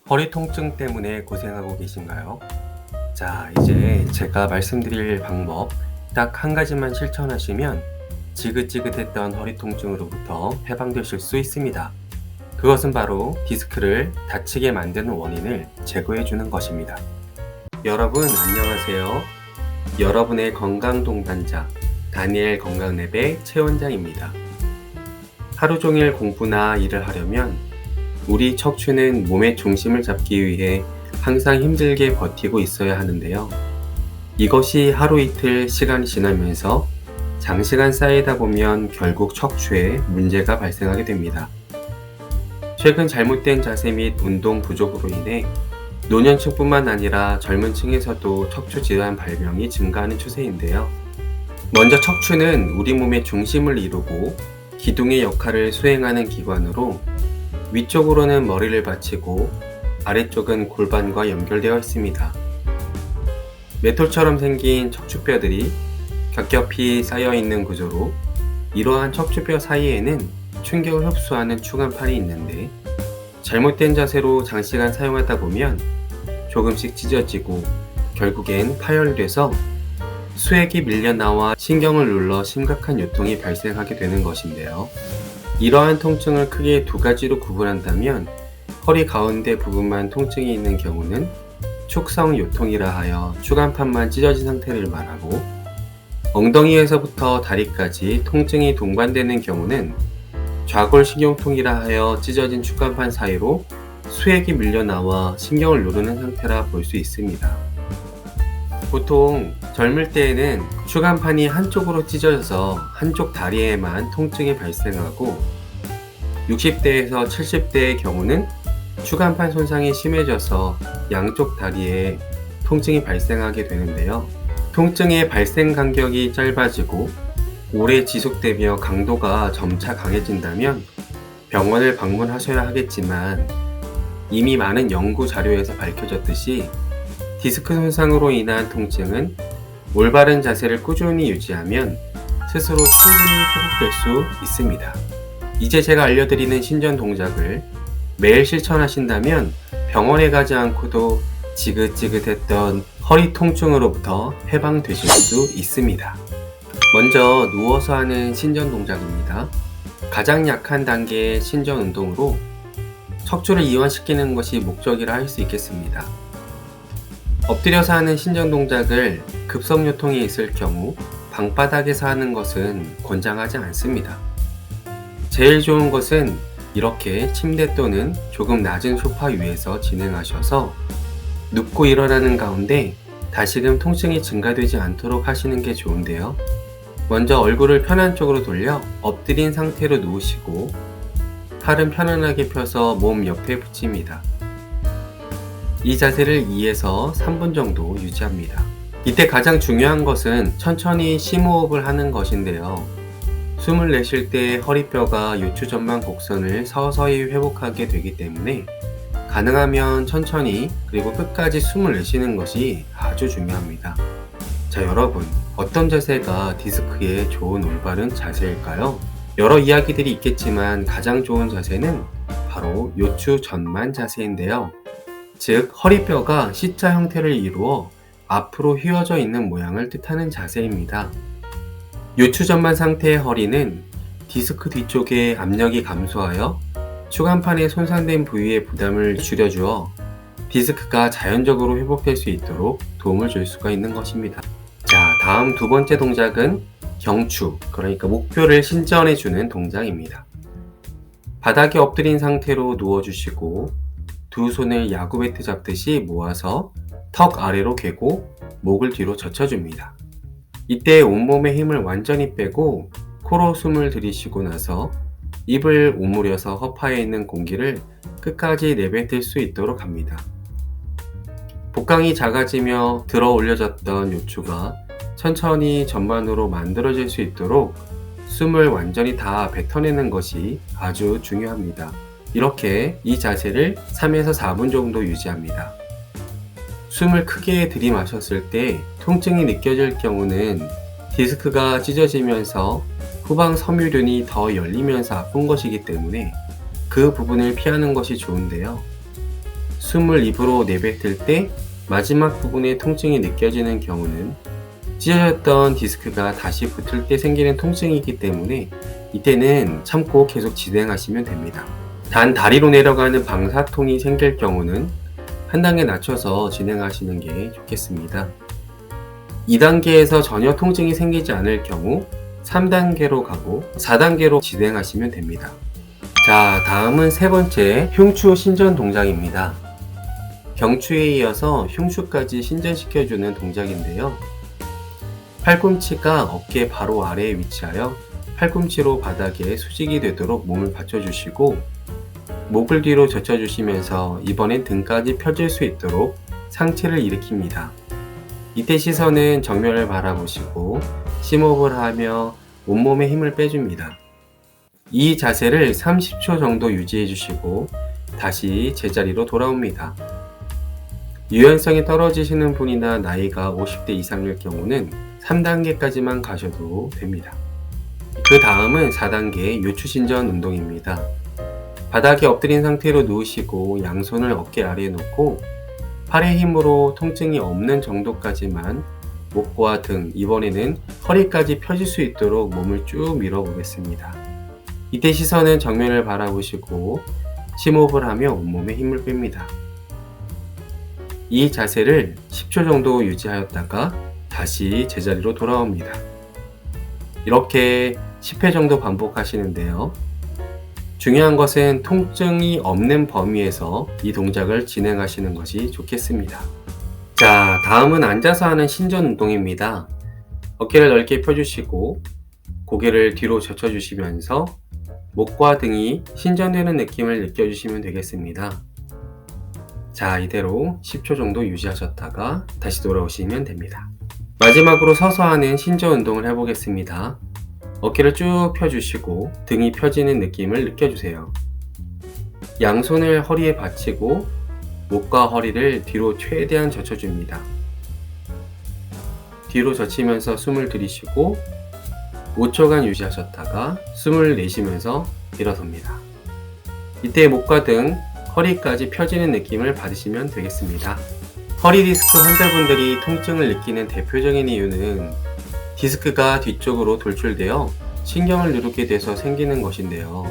허리 통증 때문에 고생하고 계신가요? 자, 이제 제가 말씀드릴 방법 딱 한 가지만 실천하시면 지긋지긋했던 허리 통증으로부터 해방되실 수 있습니다. 그것은 바로 디스크를 다치게 만드는 원인을 제거해 주는 것입니다. 여러분 안녕하세요. 여러분의 건강 동반자 다니엘 건강랩의 최 원장입니다. 하루 종일 공부나 일을 하려면 우리 척추는 몸의 중심을 잡기 위해 항상 힘들게 버티고 있어야 하는데요. 이것이 하루 이틀 시간이 지나면서 장시간 쌓이다 보면 결국 척추에 문제가 발생하게 됩니다. 최근 잘못된 자세 및 운동 부족으로 인해 노년층뿐만 아니라 젊은 층에서도 척추 질환 발병이 증가하는 추세인데요. 먼저 척추는 우리 몸의 중심을 이루고 기둥의 역할을 수행하는 기관으로 위쪽으로는 머리를 받치고 아래쪽은 골반과 연결되어 있습니다. 맷돌처럼 생긴 척추뼈들이 겹겹이 쌓여있는 구조로 이러한 척추뼈 사이에는 충격을 흡수하는 추간판이 있는데 잘못된 자세로 장시간 사용하다 보면 조금씩 찢어지고 결국엔 파열이 돼서 수액이 밀려나와 신경을 눌러 심각한 요통이 발생하게 되는 것인데요. 이러한 통증을 크게 두 가지로 구분한다면 허리 가운데 부분만 통증이 있는 경우는 축성 요통이라 하여 추간판만 찢어진 상태를 말하고 엉덩이에서부터 다리까지 통증이 동반되는 경우는 좌골신경통이라 하여 찢어진 추간판 사이로 수액이 밀려나와 신경을 누르는 상태라 볼 수 있습니다. 보통 젊을 때에는 추간판이 한쪽으로 찢어져서 한쪽 다리에만 통증이 발생하고 60대에서 70대의 경우는 추간판 손상이 심해져서 양쪽 다리에 통증이 발생하게 되는데요. 통증의 발생 간격이 짧아지고 오래 지속되며 강도가 점차 강해진다면 병원을 방문하셔야 하겠지만 이미 많은 연구 자료에서 밝혀졌듯이 디스크 손상으로 인한 통증은 올바른 자세를 꾸준히 유지하면 스스로 충분히 회복될 수 있습니다. 이제 제가 알려드리는 신전 동작을 매일 실천하신다면 병원에 가지 않고도 지긋지긋했던 허리 통증으로부터 해방되실 수 있습니다. 먼저 누워서 하는 신전 동작입니다. 가장 약한 단계의 신전 운동으로 척추를 이완시키는 것이 목적이라 할 수 있겠습니다. 엎드려서 하는 신전 동작을 급성요통이 있을 경우 방바닥에서 하는 것은 권장하지 않습니다. 제일 좋은 것은 이렇게 침대 또는 조금 낮은 소파 위에서 진행하셔서 눕고 일어나는 가운데 다시금 통증이 증가되지 않도록 하시는 게 좋은데요. 먼저 얼굴을 편한 쪽으로 돌려 엎드린 상태로 누우시고 팔은 편안하게 펴서 몸 옆에 붙입니다. 이 자세를 2에서 3분 정도 유지합니다. 이때 가장 중요한 것은 천천히 심호흡을 하는 것인데요. 숨을 내쉴 때 허리뼈가 요추 전만 곡선을 서서히 회복하게 되기 때문에 가능하면 천천히 그리고 끝까지 숨을 내쉬는 것이 아주 중요합니다. 자, 여러분 어떤 자세가 디스크에 좋은 올바른 자세일까요? 여러 이야기들이 있겠지만 가장 좋은 자세는 바로 요추 전만 자세인데요. 즉 허리뼈가 C자 형태를 이루어 앞으로 휘어져 있는 모양을 뜻하는 자세입니다. 요추 전만 상태의 허리는 디스크 뒤쪽에 압력이 감소하여 추간판의 손상된 부위의 부담을 줄여주어 디스크가 자연적으로 회복될 수 있도록 도움을 줄 수가 있는 것입니다. 자, 다음 두 번째 동작은 경추, 그러니까 목뼈를 신전해주는 동작입니다. 바닥에 엎드린 상태로 누워주시고 두 손을 야구 배트 잡듯이 모아서 턱 아래로 괴고 목을 뒤로 젖혀줍니다. 이때 온몸의 힘을 완전히 빼고 코로 숨을 들이쉬고 나서 입을 오므려서 허파에 있는 공기를 끝까지 내뱉을 수 있도록 합니다. 복강이 작아지며 들어 올려졌던 요추가 천천히 전만으로 만들어질 수 있도록 숨을 완전히 다 뱉어내는 것이 아주 중요합니다. 이렇게 이 자세를 3에서 4분 정도 유지합니다. 숨을 크게 들이마셨을 때 통증이 느껴질 경우는 디스크가 찢어지면서 후방 섬유륜이 더 열리면서 아픈 것이기 때문에 그 부분을 피하는 것이 좋은데요. 숨을 입으로 내뱉을 때 마지막 부분에 통증이 느껴지는 경우는 찢어졌던 디스크가 다시 붙을 때 생기는 통증이기 때문에 이때는 참고 계속 진행하시면 됩니다. 단 다리로 내려가는 방사통이 생길 경우는 한 단계 낮춰서 진행하시는 게 좋겠습니다. 2단계에서 전혀 통증이 생기지 않을 경우 3단계로 가고 4단계로 진행하시면 됩니다. 자, 다음은 세 번째 흉추 신전 동작입니다. 경추에 이어서 흉추까지 신전시켜주는 동작인데요. 팔꿈치가 어깨 바로 아래에 위치하여 팔꿈치로 바닥에 수직이 되도록 몸을 받쳐주시고 목을 뒤로 젖혀주시면서 이번엔 등까지 펴질 수 있도록 상체를 일으킵니다. 이때 시선은 정면을 바라보시고 심호흡을 하며 온몸에 힘을 빼줍니다. 이 자세를 30초 정도 유지해 주시고 다시 제자리로 돌아옵니다. 유연성이 떨어지시는 분이나 나이가 50대 이상일 경우는 3단계까지만 가셔도 됩니다. 그 다음은 4단계 요추신전 운동입니다. 바닥에 엎드린 상태로 누우시고 양손을 어깨 아래에 놓고 팔의 힘으로 통증이 없는 정도까지만 목과 등, 이번에는 허리까지 펴질 수 있도록 몸을 쭉 밀어 보겠습니다. 이때 시선은 정면을 바라보시고 심호흡을 하며 온몸에 힘을 뺍니다. 이 자세를 10초 정도 유지하였다가 다시 제자리로 돌아옵니다. 이렇게 10회 정도 반복하시는데요. 중요한 것은 통증이 없는 범위에서 이 동작을 진행하시는 것이 좋겠습니다. 자, 다음은 앉아서 하는 신전 운동입니다. 어깨를 넓게 펴주시고 고개를 뒤로 젖혀주시면서 목과 등이 신전되는 느낌을 느껴주시면 되겠습니다. 자, 이대로 10초 정도 유지하셨다가 다시 돌아오시면 됩니다. 마지막으로 서서 하는 신전 운동을 해보겠습니다. 어깨를 쭉 펴주시고 등이 펴지는 느낌을 느껴주세요. 양손을 허리에 받치고 목과 허리를 뒤로 최대한 젖혀줍니다. 뒤로 젖히면서 숨을 들이쉬고 5초간 유지하셨다가 숨을 내쉬면서 일어섭니다. 이때 목과 등, 허리까지 펴지는 느낌을 받으시면 되겠습니다. 허리 디스크 환자분들이 통증을 느끼는 대표적인 이유는 디스크가 뒤쪽으로 돌출되어 신경을 누르게 돼서 생기는 것인데요.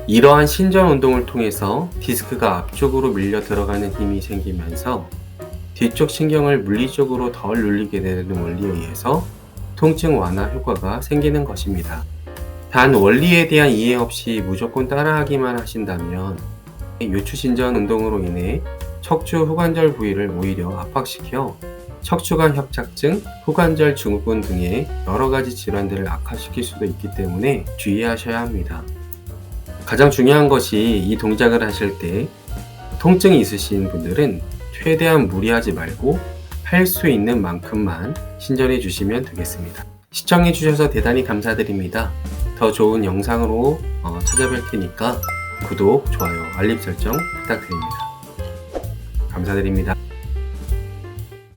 이러한 신전 운동을 통해서 디스크가 앞쪽으로 밀려 들어가는 힘이 생기면서 뒤쪽 신경을 물리적으로 덜 눌리게 되는 원리에 의해서 통증 완화 효과가 생기는 것입니다. 단 원리에 대한 이해 없이 무조건 따라하기만 하신다면 요추신전 운동으로 인해 척추 후관절 부위를 오히려 압박시켜 척추관 협착증, 후관절 증후군 등의 여러가지 질환들을 악화시킬 수도 있기 때문에 주의하셔야 합니다. 가장 중요한 것이 이 동작을 하실 때 통증이 있으신 분들은 최대한 무리하지 말고 할 수 있는 만큼만 신전해 주시면 되겠습니다. 시청해 주셔서 대단히 감사드립니다. 더 좋은 영상으로 찾아뵐 테니까 구독, 좋아요, 알림 설정 부탁드립니다. 감사드립니다.